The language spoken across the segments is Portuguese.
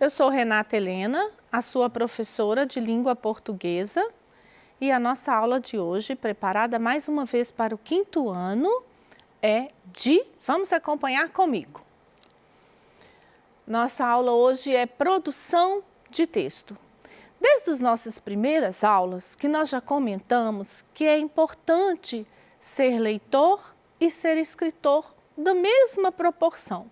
Eu sou Renata Helena, a sua professora de língua portuguesa, e a nossa aula de hoje, preparada mais uma vez para o 5º ano, vamos acompanhar comigo. Nossa aula hoje é produção de texto. Desde as nossas primeiras aulas, que nós já comentamos que é importante ser leitor e ser escritor na mesma proporção.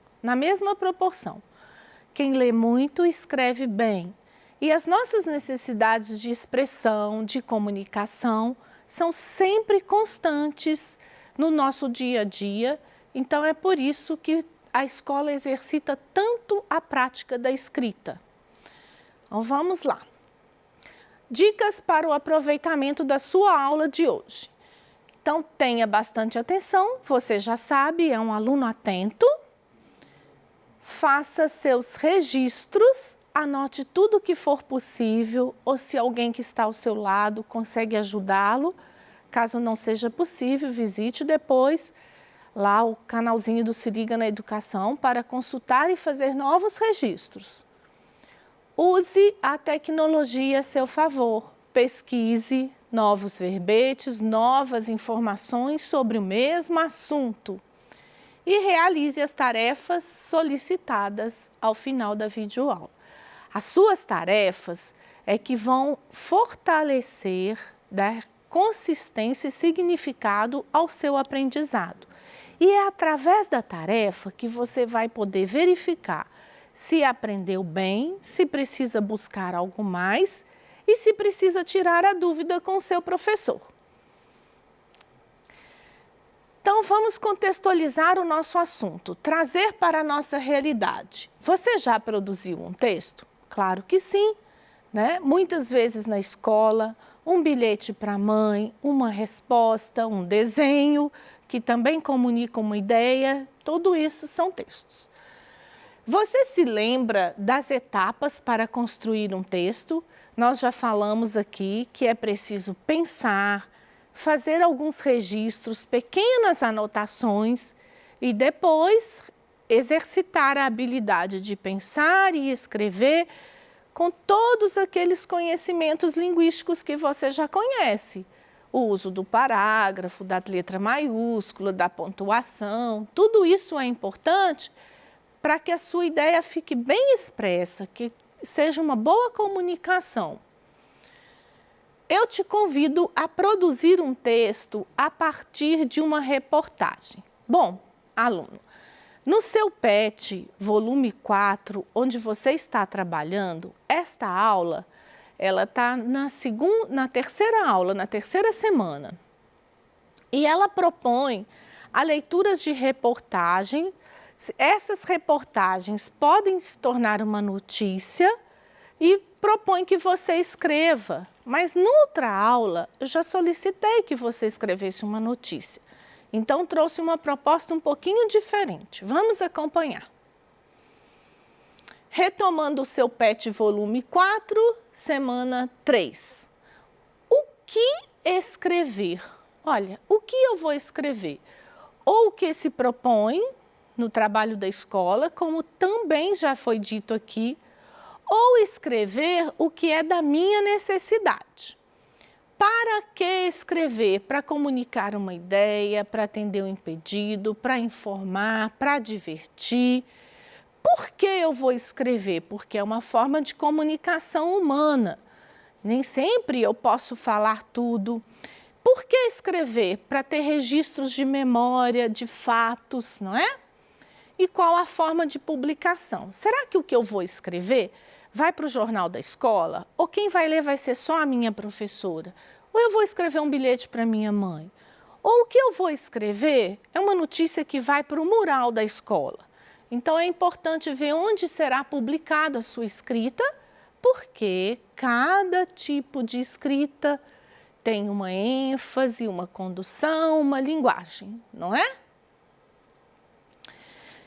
Quem lê muito escreve bem. E as nossas necessidades de expressão, de comunicação, são sempre constantes no nosso dia a dia. Então é por isso que a escola exercita tanto a prática da escrita. Então vamos lá. Dicas para o aproveitamento da sua aula de hoje. Então tenha bastante atenção, você já sabe, é um aluno atento. Faça seus registros, anote tudo o que for possível, ou se alguém que está ao seu lado consegue ajudá-lo. Caso não seja possível, visite depois lá o canalzinho do Se Liga na Educação para consultar e fazer novos registros. Use a tecnologia a seu favor, pesquise novos verbetes, novas informações sobre o mesmo assunto e realize as tarefas solicitadas ao final da videoaula. As suas tarefas é que vão fortalecer, dar consistência e significado ao seu aprendizado. E é através da tarefa que você vai poder verificar se aprendeu bem, se precisa buscar algo mais e se precisa tirar a dúvida com o seu professor. Então, vamos contextualizar o nosso assunto, trazer para a nossa realidade. Você já produziu um texto? Claro que sim, né? Muitas vezes na escola, um bilhete para a mãe, uma resposta, um desenho, que também comunica uma ideia, tudo isso são textos. Você se lembra das etapas para construir um texto? Nós já falamos aqui que é preciso pensar, fazer alguns registros, pequenas anotações e depois exercitar a habilidade de pensar e escrever com todos aqueles conhecimentos linguísticos que você já conhece. O uso do parágrafo, da letra maiúscula, da pontuação, tudo isso é importante para que a sua ideia fique bem expressa, que seja uma boa comunicação. Eu te convido a produzir um texto a partir de uma reportagem. Bom, aluno, no seu PET, volume 4, onde você está trabalhando, esta aula, ela está na terceira aula, na terceira semana. E ela propõe a leituras de reportagem. Essas reportagens podem se tornar uma notícia e propõe que você escreva. Mas noutra aula, eu já solicitei que você escrevesse uma notícia. Então, trouxe uma proposta um pouquinho diferente. Vamos acompanhar. Retomando o seu PET volume 4, semana 3. O que escrever? Olha, o que eu vou escrever? Ou o que se propõe no trabalho da escola, como também já foi dito aqui, ou escrever o que é da minha necessidade. Para que escrever? Para comunicar uma ideia, para atender um pedido, para informar, para divertir. Por que eu vou escrever? Porque é uma forma de comunicação humana. Nem sempre eu posso falar tudo. Por que escrever? Para ter registros de memória, de fatos, não é? E qual a forma de publicação? Será que o que eu vou escrever vai para o jornal da escola? Ou quem vai ler vai ser só a minha professora? Ou eu vou escrever um bilhete para minha mãe? Ou o que eu vou escrever é uma notícia que vai para o mural da escola? Então é importante ver onde será publicada a sua escrita, porque cada tipo de escrita tem uma ênfase, uma condução, uma linguagem, não é?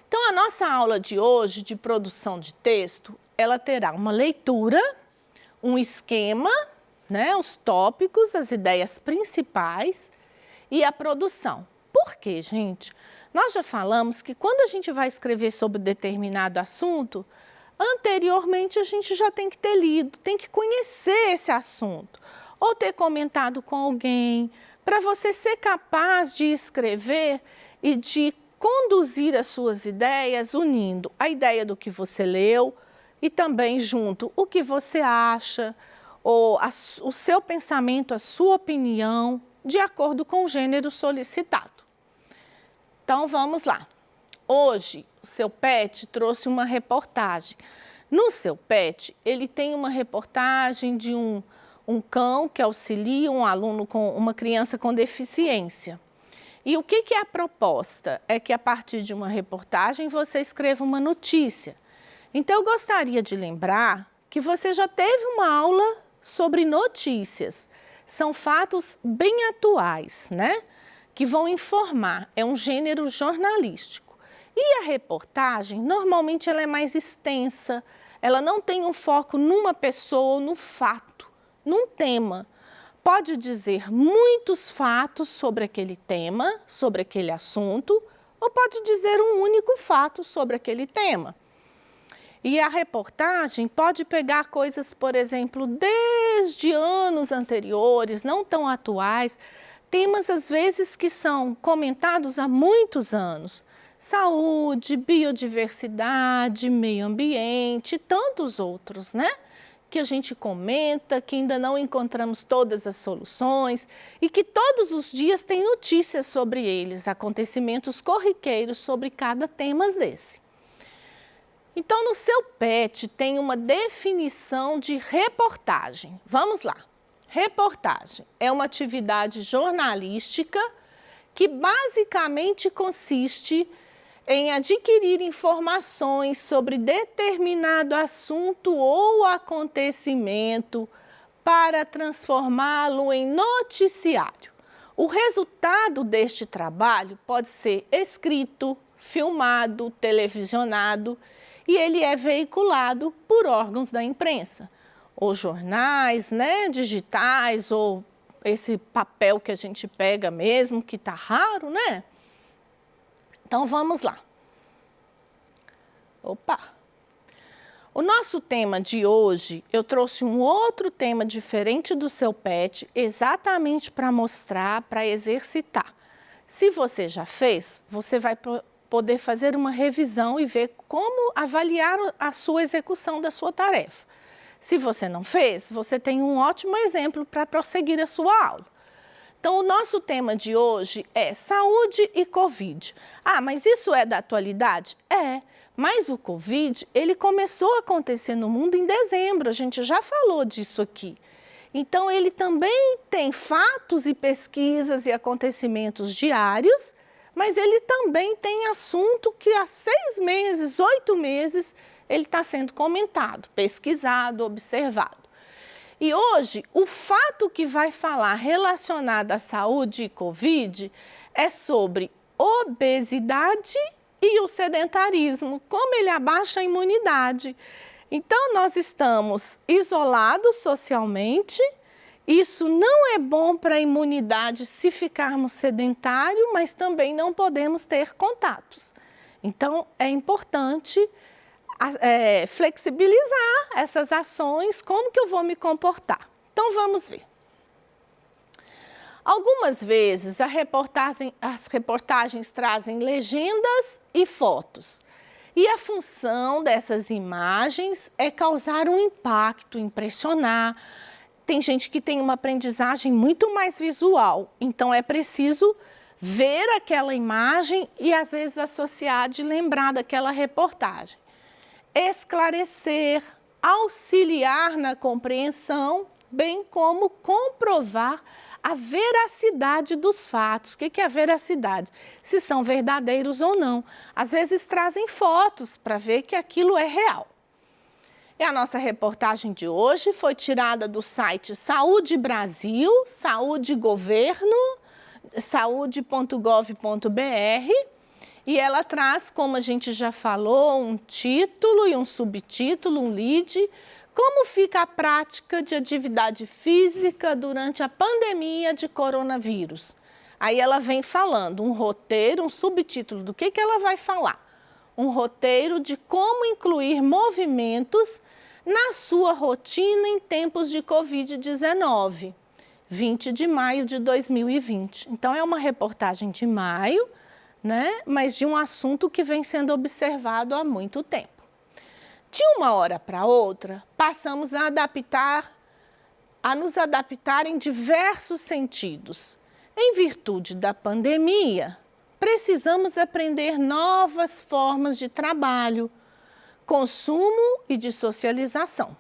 Então, a nossa aula de hoje, de produção de texto, ela terá uma leitura, um esquema, né, os tópicos, as ideias principais e a produção. Por quê, gente? Nós já falamos que quando a gente vai escrever sobre determinado assunto, anteriormente a gente já tem que ter lido, tem que conhecer esse assunto, ou ter comentado com alguém, para você ser capaz de escrever e de conduzir as suas ideias, unindo a ideia do que você leu e também junto o que você acha, ou o seu pensamento, a sua opinião, de acordo com o gênero solicitado. Então, vamos lá. Hoje, o seu PET trouxe uma reportagem. No seu PET, ele tem uma reportagem de um cão que auxilia um aluno com uma criança com deficiência. E o que é a proposta? É que a partir de uma reportagem você escreva uma notícia. Então, eu gostaria de lembrar que você já teve uma aula sobre notícias. São fatos bem atuais, né? Que vão informar. É um gênero jornalístico. E a reportagem, normalmente ela é mais extensa. Ela não tem um foco numa pessoa ou num fato, num tema. Pode dizer muitos fatos sobre aquele tema, sobre aquele assunto, ou pode dizer um único fato sobre aquele tema. E a reportagem pode pegar coisas, por exemplo, desde anos anteriores, não tão atuais, temas às vezes que são comentados há muitos anos. Saúde, biodiversidade, meio ambiente e tantos outros, né? Que a gente comenta, que ainda não encontramos todas as soluções e que todos os dias tem notícias sobre eles, acontecimentos corriqueiros sobre cada tema desse. Então, no seu PET tem uma definição de reportagem. Vamos lá. Reportagem é uma atividade jornalística que basicamente consiste em adquirir informações sobre determinado assunto ou acontecimento para transformá-lo em noticiário. O resultado deste trabalho pode ser escrito, filmado, televisionado e ele é veiculado por órgãos da imprensa, ou jornais, né, digitais, ou esse papel que a gente pega mesmo, que está raro, né? Então, vamos lá. Opa! O nosso tema de hoje, eu trouxe um outro tema diferente do seu PET, exatamente para mostrar, para exercitar. Se você já fez, você vai poder fazer uma revisão e ver como avaliar a sua execução da sua tarefa. Se você não fez, você tem um ótimo exemplo para prosseguir a sua aula. Então, o nosso tema de hoje é saúde e Covid. Ah, mas isso é da atualidade? É, mas o Covid, ele começou a acontecer no mundo em dezembro, a gente já falou disso aqui. Então, ele também tem fatos e pesquisas e acontecimentos diários, mas ele também tem assunto que há 6 meses, 8 meses, ele está sendo comentado, pesquisado, observado. E hoje, o fato que vai falar relacionado à saúde e Covid é sobre obesidade e o sedentarismo, como ele abaixa a imunidade. Então, nós estamos isolados socialmente, isso não é bom para a imunidade se ficarmos sedentários, mas também não podemos ter contatos. Então, é importante flexibilizar essas ações, como que eu vou me comportar. Então, vamos ver. Algumas vezes as reportagens trazem legendas e fotos. E a função dessas imagens é causar um impacto, impressionar. Tem gente que tem uma aprendizagem muito mais visual, então é preciso ver aquela imagem e às vezes associar de lembrar daquela reportagem. Esclarecer, auxiliar na compreensão, bem como comprovar a veracidade dos fatos. O que é a veracidade? Se são verdadeiros ou não. Às vezes trazem fotos para ver que aquilo é real. E a nossa reportagem de hoje foi tirada do site Saúde Brasil, Saúde Governo, saúde.gov.br. E ela traz, como a gente já falou, um título e um subtítulo, um lead, como fica a prática de atividade física durante a pandemia de coronavírus. Aí ela vem falando um roteiro, um subtítulo do que ela vai falar. um roteiro de como incluir movimentos na sua rotina em tempos de Covid-19, 20 de maio de 2020. Então, é uma reportagem de maio, né? Mas de um assunto que vem sendo observado há muito tempo. De uma hora para outra, passamos a nos adaptar em diversos sentidos. Em virtude da pandemia, precisamos aprender novas formas de trabalho, consumo e de socialização.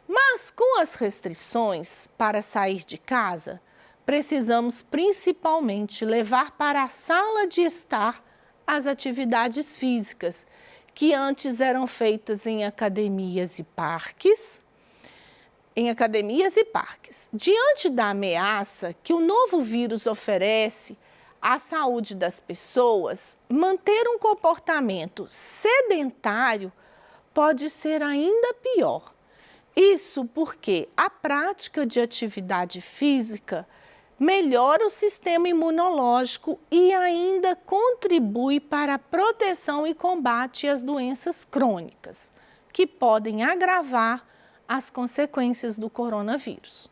Mas com as restrições para sair de casa, precisamos principalmente levar para a sala de estar as atividades físicas, que antes eram feitas em academias e parques. Diante da ameaça que o novo vírus oferece à saúde das pessoas, manter um comportamento sedentário pode ser ainda pior. Isso porque a prática de atividade física melhora o sistema imunológico e ainda contribui para a proteção e combate às doenças crônicas, que podem agravar as consequências do coronavírus.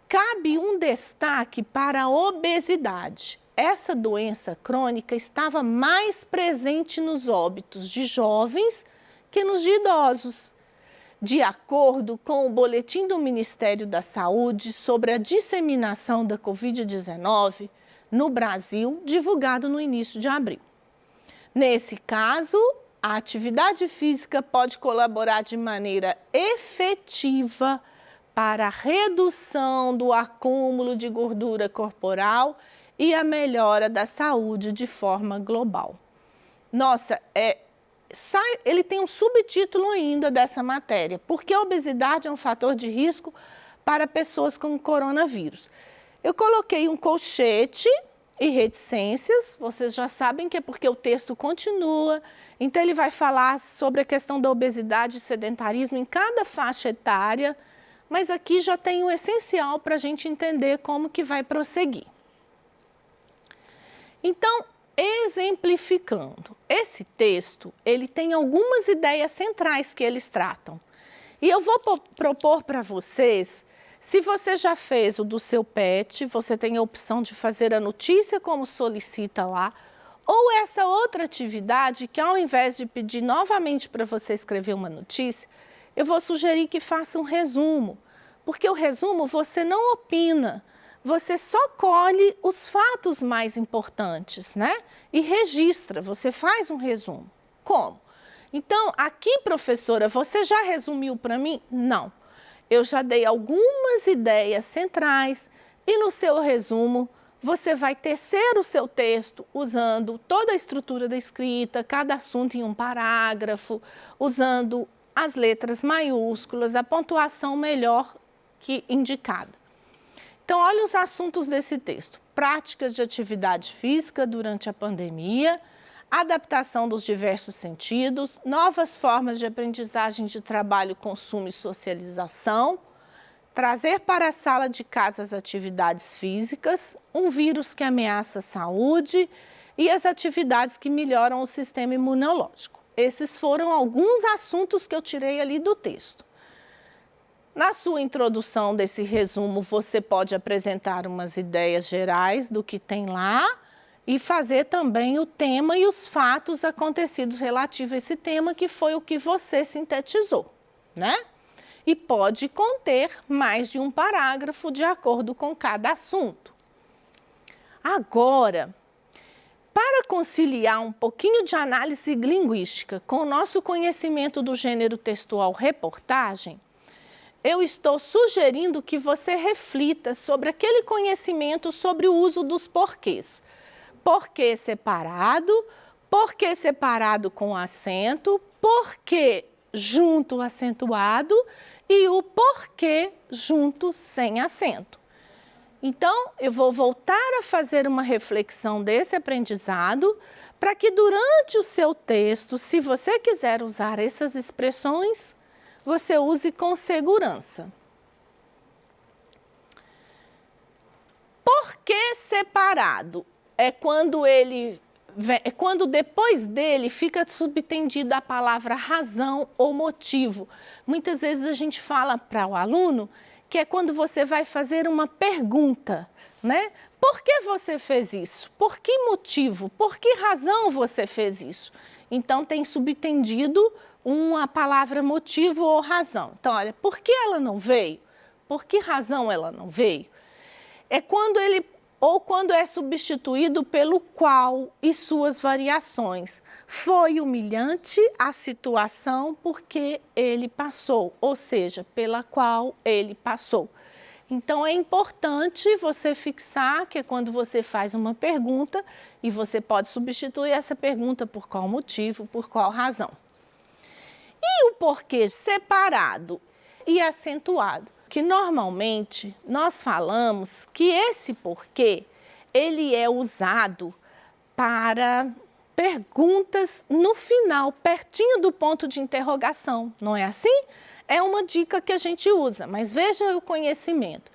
Cabe um destaque para a obesidade. Essa doença crônica estava mais presente nos óbitos de jovens que nos de idosos. De acordo com o boletim do Ministério da Saúde sobre a disseminação da Covid-19 no Brasil, divulgado no início de abril. Nesse caso, a atividade física pode colaborar de maneira efetiva para a redução do acúmulo de gordura corporal e a melhora da saúde de forma global. Nossa, ele tem um subtítulo ainda dessa matéria, porque a obesidade é um fator de risco para pessoas com coronavírus. Eu coloquei um colchete e reticências, vocês já sabem que é porque o texto continua, então ele vai falar sobre a questão da obesidade e sedentarismo em cada faixa etária, mas aqui já tem o essencial para a gente entender como que vai prosseguir. Então, exemplificando, esse texto, ele tem algumas ideias centrais que eles tratam. E eu vou propor para vocês, se você já fez o do seu pet, você tem a opção de fazer a notícia como solicita lá, ou essa outra atividade que ao invés de pedir novamente para você escrever uma notícia, eu vou sugerir que faça um resumo, porque o resumo você não opina, você só colhe os fatos mais importantes, né? E registra, você faz um resumo. Como? Então, aqui, professora, você já resumiu para mim? Não. Eu já dei algumas ideias centrais e no seu resumo você vai tecer o seu texto usando toda a estrutura da escrita, cada assunto em um parágrafo, usando as letras maiúsculas, a pontuação melhor que indicada. Então, olha os assuntos desse texto. Práticas de atividade física durante a pandemia, adaptação dos diversos sentidos, novas formas de aprendizagem de trabalho, consumo e socialização, trazer para a sala de casa as atividades físicas, um vírus que ameaça a saúde e as atividades que melhoram o sistema imunológico. Esses foram alguns assuntos que eu tirei ali do texto. Na sua introdução desse resumo, você pode apresentar umas ideias gerais do que tem lá e fazer também o tema e os fatos acontecidos relativos a esse tema, que foi o que você sintetizou, né? E pode conter mais de um parágrafo de acordo com cada assunto. Agora, para conciliar um pouquinho de análise linguística com o nosso conhecimento do gênero textual reportagem, eu estou sugerindo que você reflita sobre aquele conhecimento sobre o uso dos porquês. Porquê separado com acento, porquê junto acentuado e o porquê junto sem acento. Então, eu vou voltar a fazer uma reflexão desse aprendizado para que durante o seu texto, se você quiser usar essas expressões, você use com segurança. Porquê separado? É quando ele quando depois dele fica subentendida a palavra razão ou motivo. Muitas vezes a gente fala para o aluno que é quando você vai fazer uma pergunta, né? Por que você fez isso? Por que motivo? Por que razão você fez isso? Então tem subentendido uma palavra motivo ou razão. Então, olha, por que ela não veio? Por que razão ela não veio? É quando ele ou quando é substituído pelo qual e suas variações. Foi humilhante a situação porque ele passou, ou seja, pela qual ele passou. Então é importante você fixar que é quando você faz uma pergunta e você pode substituir essa pergunta por qual motivo, por qual razão. E o porquê separado e acentuado? Que normalmente nós falamos que esse porquê, ele é usado para perguntas no final, pertinho do ponto de interrogação, não é assim? É uma dica que a gente usa, mas veja o conhecimento.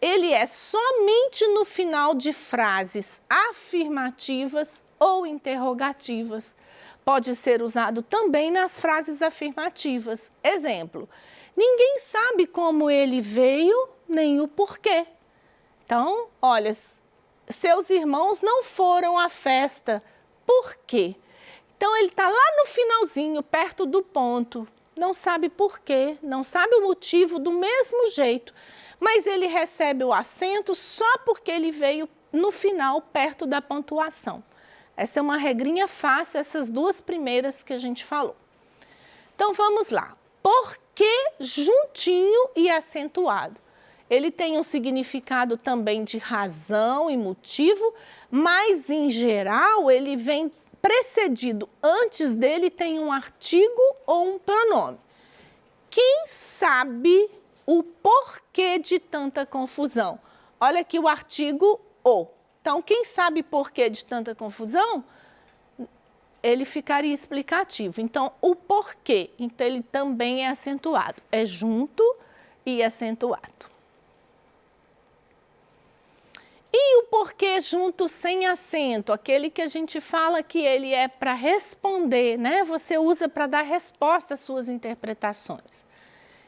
Ele é somente no final de frases afirmativas ou interrogativas. Pode ser usado também nas frases afirmativas. Exemplo, ninguém sabe como ele veio, nem o porquê. Então, olha, seus irmãos não foram à festa. Por quê? Então, ele está lá no finalzinho, perto do ponto. Não sabe por quê, não sabe o motivo do mesmo jeito. Mas ele recebe o acento só porque ele veio no final, perto da pontuação. Essa é uma regrinha fácil, essas duas primeiras que a gente falou. Então, vamos lá. Porquê juntinho e acentuado? Ele tem um significado também de razão e motivo, mas, em geral, ele vem precedido. Antes dele tem um artigo ou um pronome. Quem sabe o porquê de tanta confusão? Olha aqui o artigo o. Então, quem sabe porquê de tanta confusão? Ele ficaria explicativo. Então, o porquê, então ele também é acentuado. É junto e acentuado. E o porquê junto sem acento? Aquele que a gente fala que ele é para responder, né? Você usa para dar resposta às suas interpretações.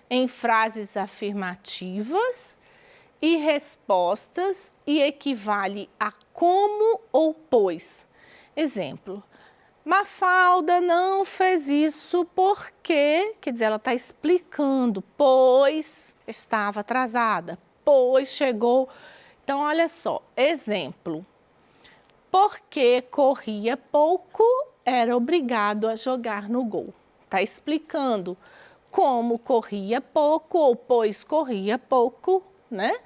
Em frases afirmativas e respostas e equivale a como ou pois. Exemplo, Mafalda não fez isso porque, quer dizer, ela está explicando, pois estava atrasada, pois chegou. Então, olha só, exemplo, porque corria pouco, era obrigado a jogar no gol. Está explicando como corria pouco ou pois corria pouco, né?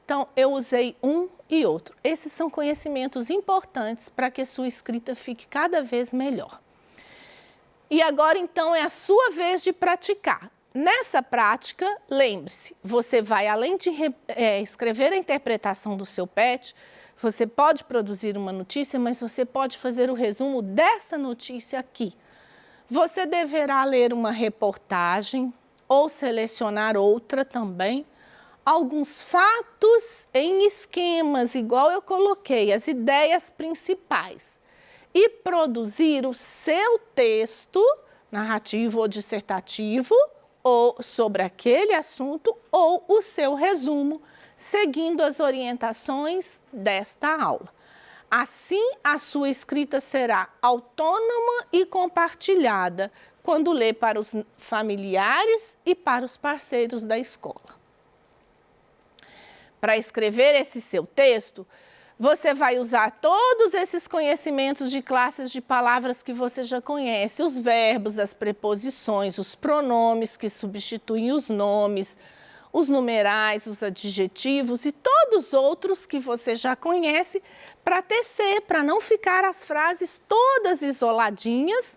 Então, eu usei um e outro. Esses são conhecimentos importantes para que a sua escrita fique cada vez melhor. E agora, então, é a sua vez de praticar. Nessa prática, lembre-se, você vai, além de escrever a interpretação do seu PET, você pode produzir uma notícia, mas você pode fazer o resumo dessa notícia aqui. Você deverá ler uma reportagem ou selecionar outra também, alguns fatos em esquemas, igual eu coloquei, as ideias principais, e produzir o seu texto, narrativo ou dissertativo, ou sobre aquele assunto, ou o seu resumo, seguindo as orientações desta aula. Assim, a sua escrita será autônoma e compartilhada quando lê para os familiares e para os parceiros da escola. Para escrever esse seu texto, você vai usar todos esses conhecimentos de classes de palavras que você já conhece, os verbos, as preposições, os pronomes que substituem os nomes, os numerais, os adjetivos e todos os outros que você já conhece para tecer, para não ficar as frases todas isoladinhas,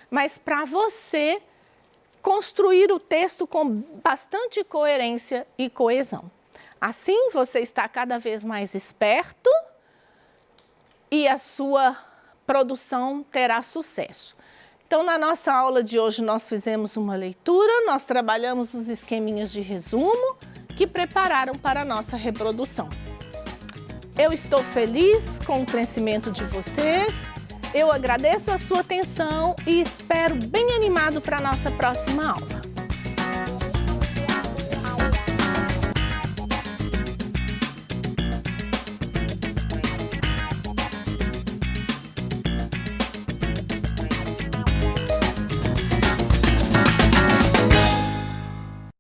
mas para você construir o texto com bastante coerência e coesão. Assim, você está cada vez mais esperto e a sua produção terá sucesso. Então, na nossa aula de hoje, nós fizemos uma leitura, nós trabalhamos os esqueminhas de resumo que prepararam para a nossa reprodução. Eu estou feliz com o crescimento de vocês Eu agradeço a sua atenção e espero bem animado para a nossa próxima aula.